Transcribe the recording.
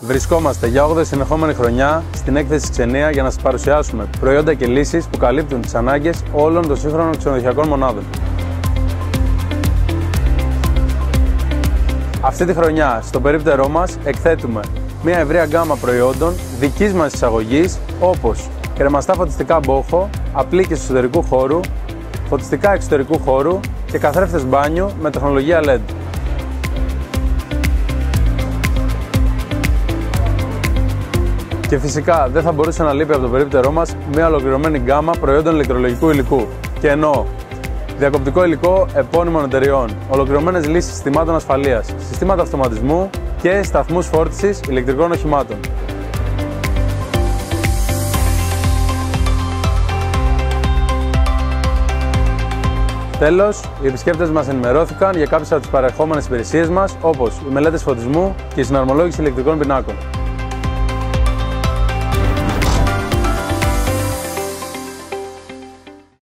Βρισκόμαστε για 8η συνεχόμενη χρονιά στην έκθεση Ξενία για να σας παρουσιάσουμε προϊόντα και λύσεις που καλύπτουν τις ανάγκες όλων των σύγχρονων ξενοδοχειακών μονάδων. Αυτή τη χρονιά, στο περίπτερό μας, εκθέτουμε μια ευρεία γκάμα προϊόντων δικής μας εισαγωγής, όπως κρεμαστά φωτιστικά μπόχο, απλίκες εσωτερικού χώρου, φωτιστικά εξωτερικού χώρου και καθρέφτες μπάνιου με τεχνολογία LED. Και φυσικά δεν θα μπορούσε να λείπει από το περίπτερό μας μια ολοκληρωμένη γκάμα προϊόντων ηλεκτρολογικού υλικού. Και εννοώ διακοπτικό υλικό επώνυμων εταιριών, ολοκληρωμένες λύσεις συστημάτων ασφαλείας, συστήματα αυτοματισμού και σταθμούς φόρτισης ηλεκτρικών οχημάτων. Τέλος, οι επισκέπτες μας ενημερώθηκαν για κάποιες από τις παρεχόμενες υπηρεσίες μας, όπως οι μελέτες φωτισμού και η συναρμολόγηση ηλεκτρικών πινάκων.